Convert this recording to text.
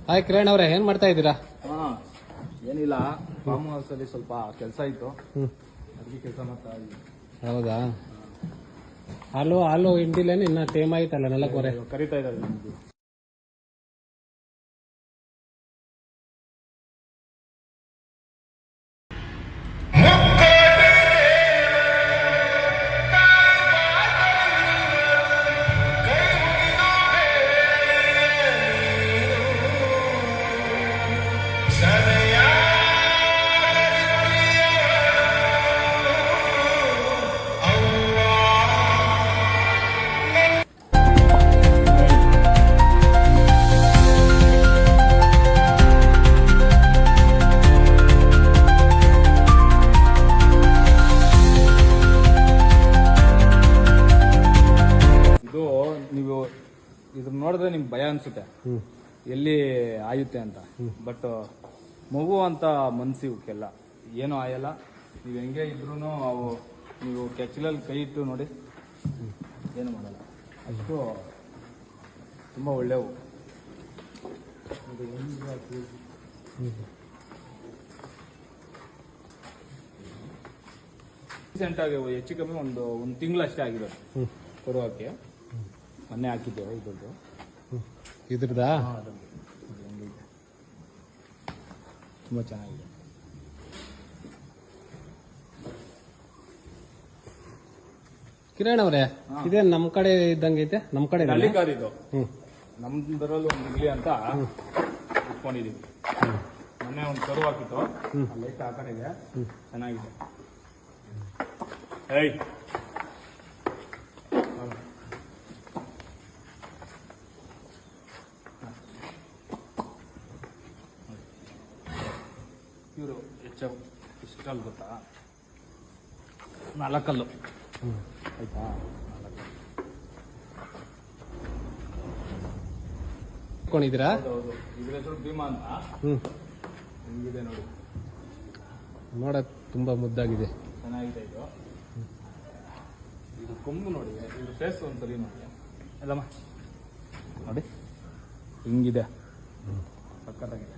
Hi Kiran ಅವ್ರೆ, ಏನ್ ಮಾಡ್ತಾ ಇದ್ದೀರಾ? ಏನಿಲ್ಲ, ಫಾರ್ಮ್ ಹೌಸ್ ಅಲ್ಲಿ ಸ್ವಲ್ಪ ಕೆಲಸ ಇತ್ತು, ಅದಕ್ಕೆ ಕೆಲಸ ಮಾಡ್ತಾ ಇದ್ದೀನಿ. ಹೌದಾ? ಹಾಲು ಹಿಂಡಿಲೇನು ಇನ್ನ ಟೈಮ್ ಆಯ್ತಲ್ಲ 4:15 ಕರಿತಾ ಇದ್ದಾರೆ ನಿಮ್ಗೆ. ನೀವು ಇದ್ರ ನೋಡಿದ್ರೆ ನಿಮ್ಗೆ ಭಯ ಅನ್ಸುತ್ತೆ, ಎಲ್ಲಿ ಆಯುತ್ತೆ ಅಂತ. ಬಟ್ ಮಗು ಅಂತ ಮನ್ಸು ಇವಕ್ಕೆಲ್ಲ ಏನೂ ಆಯಲ್ಲ. ನೀವು ಹೆಂಗೆ ಇದ್ರೂ ಅವು ನೀವು ಕೆಚ್ಚಲಲ್ಲಿ ಕೈ ಇಟ್ಟು ನೋಡಿ, ಏನು ಮಾಡಲ್ಲ. ಅಷ್ಟು ತುಂಬ ಒಳ್ಳೆಯವು. ರೀಸೆಂಟಾಗಿ ಹೆಚ್ಚು ಕಮ್ಮಿ ಒಂದು ತಿಂಗಳಷ್ಟೇ ಆಗಿರೋದು ಕೊಡುವಕ್ಕೆ. ಮೊನ್ನೆ ಹಾಕಿದ್ದೇವೆ ಇದ್ರದಾ? ತುಂಬ ಚೆನ್ನಾಗಿದೆ. ಕಿರಣ್ ಅವ್ರೆ, ಇದೇನು ನಮ್ಮ ಕಡೆ ಇದ್ದಂಗೆ ಐತೆ? ನಮ್ಮ ಕಡೆ ಹಳ್ಳಿಕಾರ್ ಇದು. ನಮ್ದರಲ್ಲಿ ಒಂದು ಇಡ್ಲಿ ಅಂತ ಇಟ್ಕೊಂಡಿದೀವಿ. ಮೊನ್ನೆ ಒಂದು ಕರು ಹಾಕಿತ್ತು, ಲೈಟ್ ಆ ಕಡೆ ಇದೆ, ಚೆನ್ನಾಗಿದೆ. ಏಯ್ ಇವರು ಇಷ್ಟಲ್ಲಿ ಗೊತ್ತಾ, 4 ಕಲ್ಲು ಆಯ್ತಾ. ಕೊಂಡಿದ್ದೀರಾ? ಹೌದು, ಇದ್ರ ಹೆಸರು ಭೀಮಾ ಅಂತ. ಹಿಂಗಿದೆ ನೋಡಿ, ನೋಡಕ್ ತುಂಬಾ ಮುದ್ದಾಗಿದೆ, ಚೆನ್ನಾಗಿದೆ. ಇದು ಕೊಂಬು ನೋಡಿ, ಇದ್ರ ಫೇಸ್ ಒಂದ್ಸರಿ ನೋಡಿ ಅದಮ್ಮ ನೋಡಿ, ಹಿಂಗಿದೆ, ಸಕ್ಕತ್ತಾಗಿದೆ.